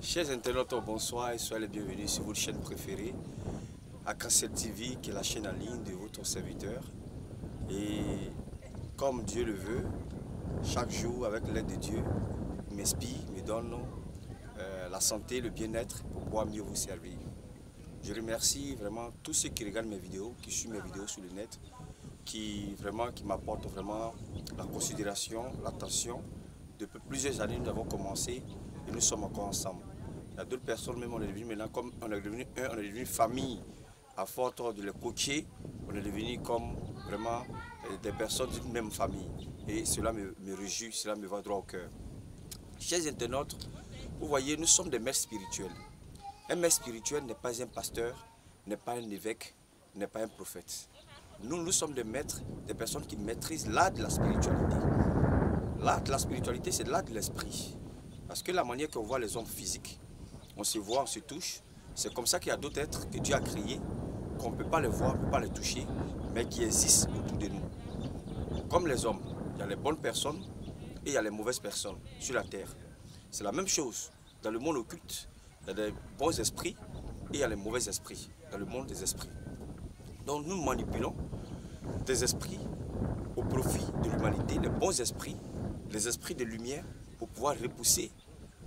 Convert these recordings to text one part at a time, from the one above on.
Chers internautes, bonsoir et soyez les bienvenus sur votre chaîne préférée, Akassel TV, qui est la chaîne en ligne de votre serviteur. Et comme Dieu le veut, chaque jour, avec l'aide de Dieu, il m'inspire, me donne la santé, le bien-être pour pouvoir mieux vous servir. Je remercie vraiment tous ceux qui regardent mes vidéos, qui suivent mes vidéos sur le net, qui m'apportent vraiment la considération, l'attention. Depuis plusieurs années, nous avons commencé et nous sommes encore ensemble. Il y a d'autres personnes, même on est devenu maintenant comme on est devenu famille. À force de les coacher, on est devenu comme vraiment des personnes d'une même famille. Et cela me réjouit, cela me va droit au cœur. Chers internautes, vous voyez, nous sommes des maîtres spirituels. Un maître spirituel n'est pas un pasteur, n'est pas un évêque, n'est pas un prophète. Nous sommes des maîtres, des personnes qui maîtrisent l'art de la spiritualité. L'art de la spiritualité, c'est l'art de l'esprit. Parce que la manière qu'on voit les hommes physiques, on se voit, on se touche, c'est comme ça qu'il y a d'autres êtres que Dieu a créés, qu'on ne peut pas les voir, on ne peut pas les toucher, mais qui existent autour de nous. Comme les hommes, il y a les bonnes personnes et il y a les mauvaises personnes sur la terre. C'est la même chose. Dans le monde occulte, il y a des bons esprits et il y a les mauvais esprits, dans le monde des esprits. Donc nous manipulons des esprits au profit de l'humanité, les bons esprits, les esprits de lumière, pour pouvoir repousser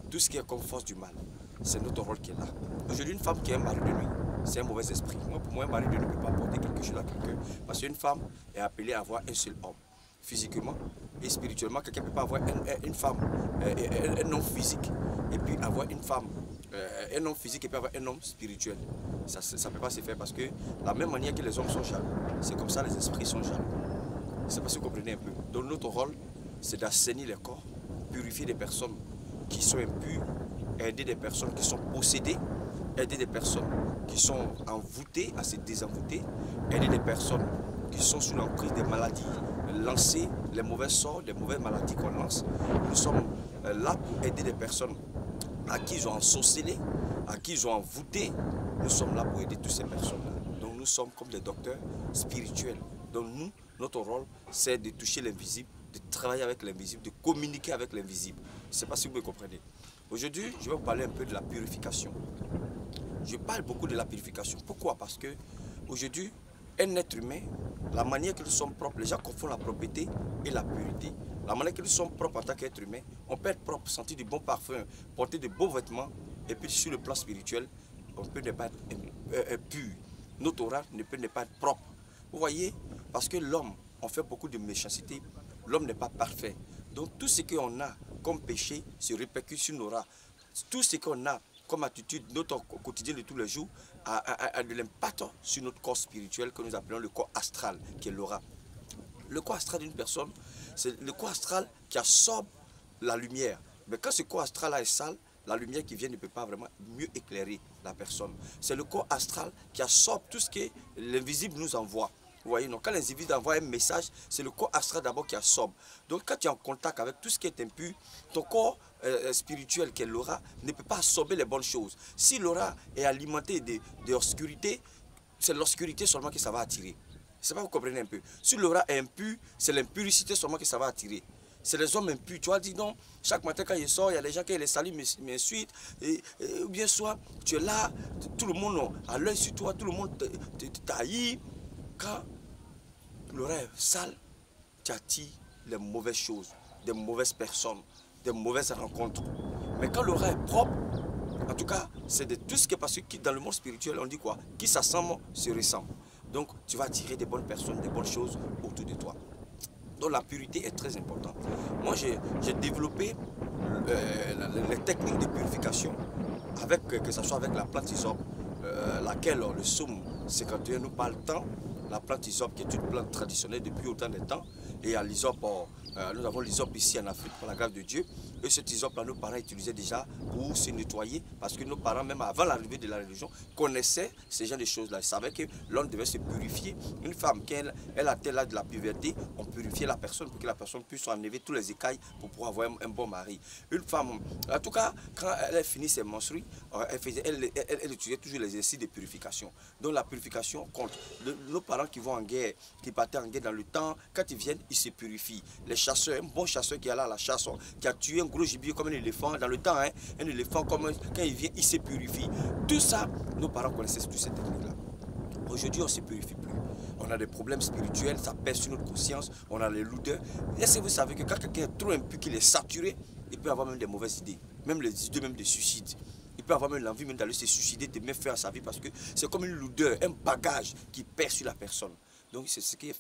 tout ce qui est comme force du mal. C'est notre rôle qui est là. Aujourd'hui, une femme qui est un mari de nuit, c'est un mauvais esprit. Pour moi, un mari de nuit ne peut pas apporter quelque chose à quelqu'un. Parce qu'une femme est appelée à avoir un seul homme. Physiquement et spirituellement, quelqu'un ne peut pas avoir une femme, un homme physique, et puis avoir une femme, un homme physique et puis avoir un homme spirituel. Ça ne peut pas se faire parce que la même manière que les hommes sont jaloux, c'est comme ça les esprits sont jaloux. C'est parce que vous comprenez un peu. Donc notre rôle, c'est d'assainir les corps, purifier des personnes qui sont impures, aider des personnes qui sont possédées, aider des personnes qui sont envoûtées à se désenvoûter, aider des personnes qui sont sous l'emprise des maladies, lancer les mauvais sorts, les mauvaises maladies qu'on lance. Nous sommes là pour aider des personnes à qui ils ont ensorcelé, à qui ils ont envoûté. Nous sommes là pour aider toutes ces personnes-là. Donc nous sommes comme des docteurs spirituels. Donc nous, notre rôle, c'est de toucher l'invisible, de travailler avec l'invisible, de communiquer avec l'invisible. Je ne sais pas si vous me comprenez. Aujourd'hui, je vais vous parler un peu de la purification. Je parle beaucoup de la purification. Pourquoi? Parce que aujourd'hui, un être humain, la manière que nous sommes propres, les gens confondent la propreté et la pureté. La manière que nous sommes propres en tant qu'être humain, on peut être propre, sentir du bon parfum, porter de beaux vêtements, et puis sur le plan spirituel, on peut ne pas être pur. Notre aura ne peut ne pas être propre. Vous voyez? Parce que l'homme, on fait beaucoup de méchanceté, l'homme n'est pas parfait. Donc tout ce qu'on a comme péché se répercute sur nos aura. Tout ce qu'on a comme attitude, notre quotidien de tous les jours, a de l'impact sur notre corps spirituel que nous appelons le corps astral, qui est l'aura. Le corps astral d'une personne, c'est le corps astral qui absorbe la lumière. Mais quand ce corps astral est sale, la lumière qui vient ne peut pas vraiment mieux éclairer la personne. C'est le corps astral qui absorbe tout ce que l'invisible nous envoie. Vous voyez, donc quand l'invisible envoie un message, c'est le corps astral d'abord qui absorbe. Donc quand tu es en contact avec tout ce qui est impur, ton corps spirituel qui est l'aura ne peut pas absorber les bonnes choses. Si l'aura est alimentée d'obscurité, c'est l'obscurité seulement que ça va attirer. Je ne sais pas, vous comprenez un peu. Si l'aura est impure, c'est l'impurité seulement que ça va attirer. C'est les hommes impurs. Tu vois, dis donc, chaque matin quand il sort, il y a des gens qui les saluent, mais ensuite, ou bien soit, tu es là, tout le monde a l'œil sur toi, tout le monde t'haït. Quand l'aura est sale, tu attires les mauvaises choses, des mauvaises personnes, des mauvaises rencontres. Mais quand l'aura est propre, en tout cas, c'est de tout ce qui est parce que dans le monde spirituel, on dit quoi? Qui s'assemble se ressemble. Donc, tu vas attirer des bonnes personnes, des bonnes choses autour de toi. Donc, la pureté est très importante. Moi, j'ai développé les techniques de purification, que ce soit avec la plante hysope, laquelle le psaume 51 nous parle tant. La plante hysope qui est une plante traditionnelle depuis autant de temps. Et à l'hysope, nous avons l'hysope ici en Afrique par la grâce de Dieu. Et cet hysope-là, nos parents utilisaient déjà pour se nettoyer. Parce que nos parents, même avant l'arrivée de la religion, connaissaient ces genres de choses-là. Ils savaient que l'homme devait se purifier. Une femme, quand elle atteint l'âge de la puberté, on purifiait la personne pour que la personne puisse enlever tous les écailles pour pouvoir avoir un bon mari. Une femme, en tout cas, quand elle a fini ses menstrues, elle utilisait toujours les exercices de purification. Donc la purification compte. Nos parents qui vont en guerre, qui partaient en guerre dans le temps, quand ils viennent, il se purifie. Les chasseurs, un bon chasseur qui est là à la chasse, qui a tué un gros gibier comme un éléphant dans le temps, hein, un éléphant quand il vient, il se purifie. Tout ça, nos parents connaissaient toutes ces techniques-là. Aujourd'hui, on ne se purifie plus. On a des problèmes spirituels, ça pèse sur notre conscience, on a les lourdeurs. Est-ce que vous savez que quand quelqu'un est trop impur, qu'il est saturé, il peut avoir même des mauvaises idées, même les idées même de suicide. Il peut avoir même l'envie même d'aller se suicider, de mettre fin à sa vie parce que c'est comme une lourdeur, un bagage qui pèse sur la personne. Donc c'est ce qui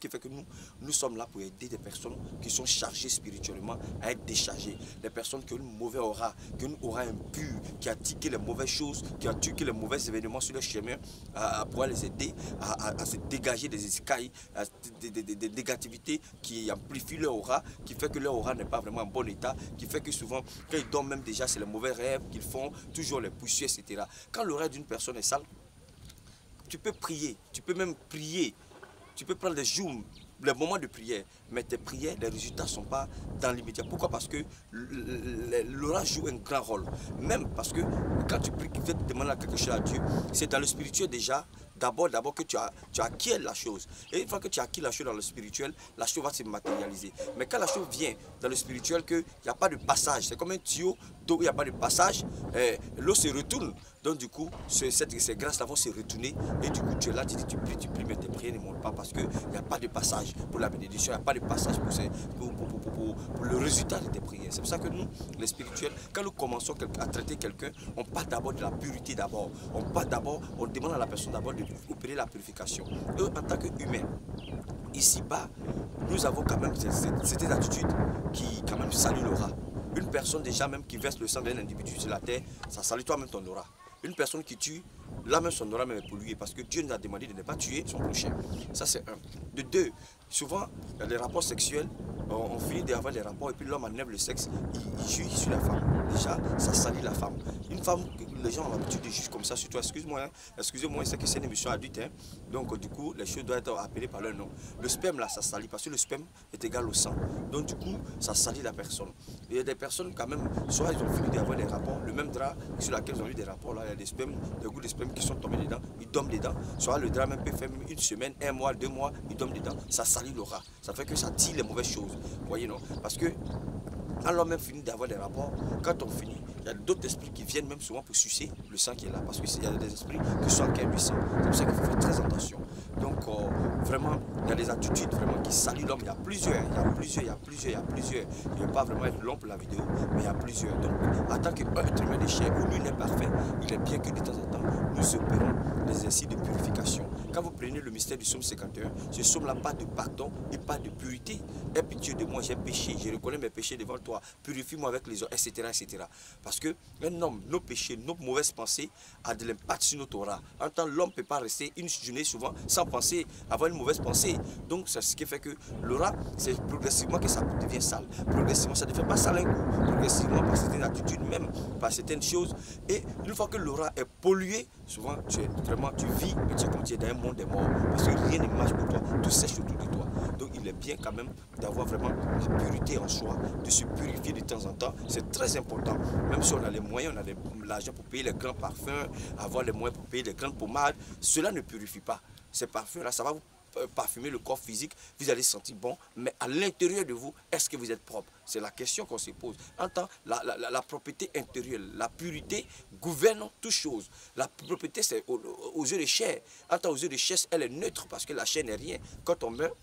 fait que nous sommes là pour aider des personnes qui sont chargées spirituellement à être déchargées. Des personnes qui ont une mauvaise aura, qui ont une aura impure, qui a tiqué les mauvaises choses, qui a tiqué les mauvais événements sur leur chemin, à pouvoir les aider à se dégager des écailles, des négativités qui amplifient leur aura, qui fait que leur aura n'est pas vraiment en bon état, qui fait que souvent, quand ils dorment même déjà, c'est les mauvais rêves qu'ils font, toujours les poussières, etc. Quand l'oreille d'une personne est sale, tu peux prier, tu peux même prier. Tu peux prendre des jours, les moments de prière, mais tes prières, les résultats ne sont pas dans l'immédiat. Pourquoi? Parce que l'aura joue un grand rôle. Même parce que quand tu pries, tu demandes quelque chose à Dieu, c'est dans le spirituel déjà, d'abord que tu acquiers la chose. Et une fois que tu as acquis la chose dans le spirituel, la chose va se matérialiser. Mais quand la chose vient dans le spirituel, qu'il n'y a pas de passage, c'est comme un tuyau d'eau, il n'y a pas de passage, l'eau se retourne. Donc du coup, ces grâces-là vont se retourner. Et du coup, tu es là, tu pries, mais tes prières ne montent pas parce qu'il n'y a pas de passage pour la bénédiction, il n'y a pas de passage pour le résultat de tes prières. C'est pour ça que nous, les spirituels, quand nous commençons à traiter quelqu'un, on part d'abord de la purité d'abord. On demande à la personne d'abord d'opérer la purification. Eux, en tant qu'humains, ici-bas, nous avons quand même cette attitude qui quand même salue l'aura. Une personne déjà même qui verse le sang d'un individu sur la terre, ça salue toi-même ton aura. Une personne qui tue, là même son aura même est polluée parce que Dieu nous a demandé de ne pas tuer son prochain. Ça c'est un. De deux, souvent, il y a des rapports sexuels, on finit d'avoir des rapports et puis l'homme enlève le sexe, il juge sur la femme. Déjà, ça salit la femme. Une femme, les gens ont l'habitude de juger comme ça sur toi. Excuse-moi, excusez-moi, c'est que c'est une émission adulte. Hein. Donc du coup, les choses doivent être appelées par leur nom. Le sperme là, ça salit parce que le sperme est égal au sang. Donc du coup, ça salit la personne. Il y a des personnes quand même, soit ils ont fini d'avoir des rapports, le même drap sur lequel ils ont eu des rapports là, il y a des spermes, des gouttes de sperme qui sont tombés dedans, ils dorment dedans. Soit le drap même peut faire une semaine, un mois, 2 mois, ils dorment dedans. Ça salit l'aura. Ça fait que ça tire les mauvaises choses. Vous voyez non? Parce que quand l'homme même finit d'avoir des rapports, quand on finit, il y a d'autres esprits qui viennent même souvent pour sucer le sang qui est là. Parce qu'il y a des esprits qui sont en du sang. C'est pour ça qu'il faut faire très attention. Donc vraiment, il y a des attitudes vraiment qui saluent l'homme. Il y a plusieurs. Il ne va pas vraiment être long pour la vidéo, mais il y a plusieurs. Donc en tant qu'être humain de chair où nul n'est parfait, il est bien que de temps en temps, nous opérons des exercices de purification. Quand vous prenez le mystère du psaume 51, ce psaume-là pas de pardon et pas de purité. Aie pitié de moi, j'ai péché, je reconnais mes péchés devant toi, purifie-moi avec les eaux, etc., etc. Parce que un homme, nos péchés, nos mauvaises pensées a de l'impact sur notre aura. En tant l'homme ne peut pas rester une journée souvent sans penser, avoir une mauvaise pensée. Donc c'est ce qui fait que l'aura, c'est progressivement que ça devient sale. Progressivement, ça ne devient pas sale un coup. Progressivement par certaines attitudes, même par certaines choses. Et une fois que l'aura est polluée, souvent tu vis, mais tu es comme tu es dans un monde des morts. Parce que rien ne marche pour toi, tout sèche autour de toi. Donc il est bien quand même d'avoir vraiment la pureté en soi, de se purifier de temps en temps. C'est très important. Même si on a les moyens, on a l'argent pour payer les grands parfums, avoir les moyens pour payer les grandes pommades, cela ne purifie pas. Ces parfums-là, ça va vous parfumer le corps physique, vous allez sentir bon, mais à l'intérieur de vous, est-ce que vous êtes propre? C'est la question qu'on se pose. En tant la propriété intérieure, la pureté gouverne toutes choses. La propriété, c'est aux yeux de chair. En tant aux yeux de chair, elle est neutre parce que la chair n'est rien. Quand on meurt,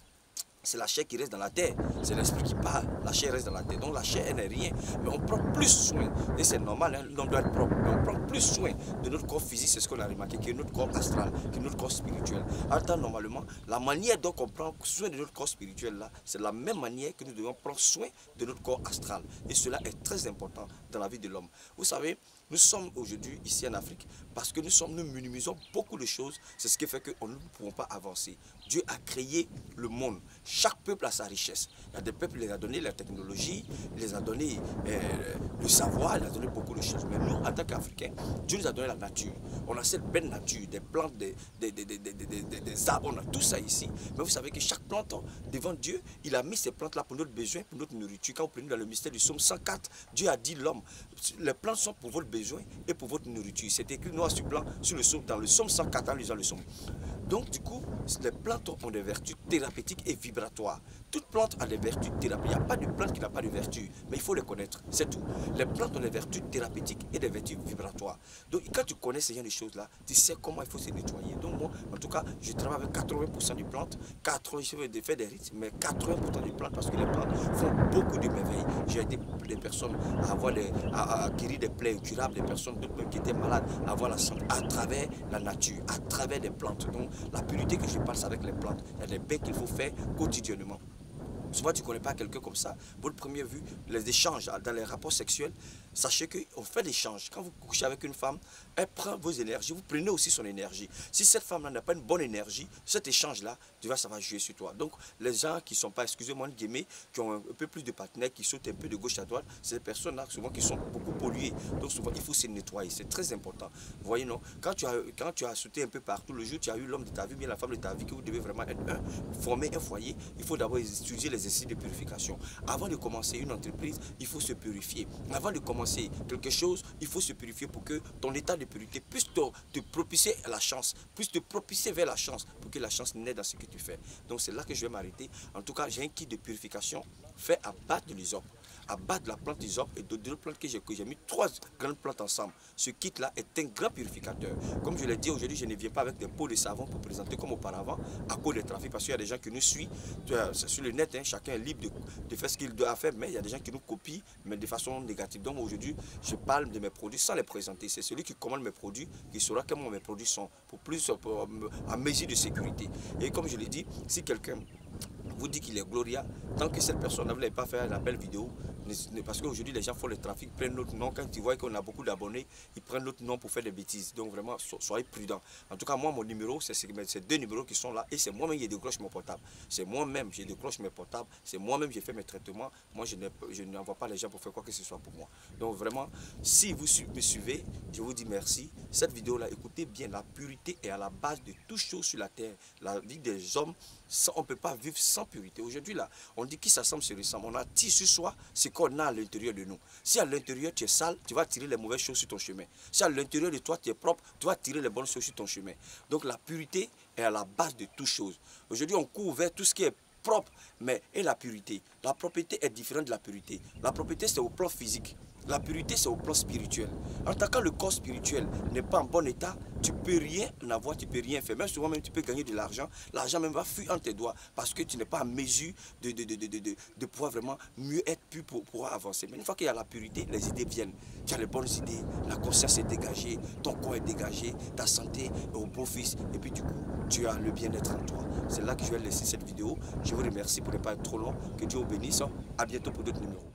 c'est la chair qui reste dans la terre, c'est l'esprit qui part, la chair reste dans la terre, donc la chair elle n'est rien, mais on prend plus soin, et c'est normal, hein, l'homme doit être propre, mais on prend plus soin de notre corps physique, c'est ce qu'on a remarqué, que notre corps astral, que notre corps spirituel. En temps normalement, la manière dont on prend soin de notre corps spirituel là, c'est la même manière que nous devons prendre soin de notre corps astral, et cela est très important dans la vie de l'homme. Vous savez, nous sommes aujourd'hui ici en Afrique parce que nous minimisons beaucoup de choses. C'est ce qui fait que nous ne pouvons pas avancer. Dieu a créé le monde. Chaque peuple a sa richesse. Il y a des peuples, il les a donné la technologie, il les a donné le savoir, il a donné beaucoup de choses. Mais nous, en tant qu'Africains, Dieu nous a donné la nature. On a cette belle nature, des plantes, des arbres, on a tout ça ici. Mais vous savez que chaque plante, devant Dieu, il a mis ces plantes-là pour notre besoin, pour notre nourriture. Quand vous prenez dans le mystère du psaume 104, Dieu a dit l'homme, les plantes sont pour votre besoin et pour votre nourriture. C'est écrit noir sur blanc sur le psaume, dans le psaume 104, en lisant le psaume. Donc du coup, les plantes ont des vertus thérapeutiques et vibratoires. Toute plante a des vertus thérapeutiques. Il n'y a pas de plante qui n'a pas de vertus, mais il faut les connaître, c'est tout. Les plantes ont des vertus thérapeutiques et des vertus vibratoires. Donc quand tu connais ces genre de choses-là, tu sais comment il faut se nettoyer. Donc moi, en tout cas, je travaille avec 80% des plantes, 80, je vais faire des rites, mais 80% des plantes, parce que les plantes font beaucoup de merveilles. J'ai aidé des personnes à guérir des plaies incurables, des personnes qui étaient malades, à avoir la santé à travers la nature, à travers des plantes. Donc la pureté que je passe avec les plantes, il y a des bains qu'il faut faire quotidiennement. Souvent, tu ne connais pas quelqu'un comme ça. Votre première vue, les échanges dans les rapports sexuels, sachez qu'on fait des échanges. Quand vous couchez avec une femme, elle prend vos énergies, vous prenez aussi son énergie. Si cette femme-là n'a pas une bonne énergie, cet échange-là, tu vois, ça va jouer sur toi. Donc, les gens qui ne sont pas, excusez-moi de guillemets, qui ont un peu plus de partenaires, qui sautent un peu de gauche à droite, c'est des personnes-là souvent qui sont beaucoup polluées. Donc, souvent, il faut se nettoyer. C'est très important. Vous voyez, non? Quand tu as sauté un peu partout, le jour tu as eu l'homme de ta vie, bien la femme de ta vie, que vous devez vraiment être former un foyer, il faut d'abord étudier les exercices de purification. Avant de commencer une entreprise, il faut se purifier. Avant de commencer quelque chose, il faut se purifier pour que ton état de pureté puisse te propicier à la chance, puisse te propicier vers la chance, pour que la chance naisse dans ce que tu fais. Donc c'est là que je vais m'arrêter. En tout cas, j'ai un kit de purification fait à base de l'hysope, à base de la plante d'hysope et d'autres plantes que j'ai mis 3 grandes plantes ensemble. Ce kit-là est un grand purificateur. Comme je l'ai dit aujourd'hui, je ne viens pas avec des pots de savon pour présenter comme auparavant à cause des trafics, parce qu'il y a des gens qui nous suivent sur le net, hein, chacun est libre de faire ce qu'il doit faire, mais il y a des gens qui nous copient, mais de façon négative. Donc aujourd'hui, je parle de mes produits sans les présenter. C'est celui qui commande mes produits qui saura comment mes produits sont, à mesure de sécurité. Et comme je l'ai dit, si quelqu'un vous dit qu'il est Gloria, tant que cette personne ne voulait pas faire la belle vidéo, parce qu'aujourd'hui les gens font le trafic, prennent notre nom, quand ils voient qu'on a beaucoup d'abonnés, ils prennent notre nom pour faire des bêtises. Donc vraiment, soyez prudents. En tout cas, moi, mon numéro, c'est ces 2 numéros qui sont là, et c'est moi-même qui décroche mon portable. C'est moi-même, je décroche mes portables, c'est moi-même qui fais mes traitements. Moi, je n'envoie pas les gens pour faire quoi que ce soit pour moi. Donc vraiment, si vous me suivez, je vous dis merci. Cette vidéo-là, écoutez bien, la pureté est à la base de toute chose sur la terre. La vie des hommes, on ne peut pas vivre sans pureté. Aujourd'hui, là, on dit qui s'assemble se ressemble. On attire sur soi ce qu'on a à l'intérieur de nous. Si à l'intérieur tu es sale, tu vas tirer les mauvaises choses sur ton chemin. Si à l'intérieur de toi tu es propre, tu vas tirer les bonnes choses sur ton chemin. Donc la pureté est à la base de toute chose. Aujourd'hui, on court vers tout ce qui est propre, mais et la pureté. La propreté est différente de la pureté. La propreté, c'est au plan physique. La pureté, c'est au plan spirituel. En tant que le corps spirituel n'est pas en bon état, tu ne peux rien avoir, tu ne peux rien faire. Même souvent, même tu peux gagner de l'argent. L'argent même va fuir entre tes doigts parce que tu n'es pas en mesure de pouvoir vraiment mieux être pu pour pouvoir avancer. Mais une fois qu'il y a la pureté, les idées viennent. Tu as les bonnes idées, la conscience est dégagée, ton corps est dégagé, ta santé est au profit. Et puis du coup, tu as le bien-être en toi. C'est là que je vais laisser cette vidéo. Je vous remercie pour ne pas être trop long. Que Dieu vous bénisse. À bientôt pour d'autres numéros.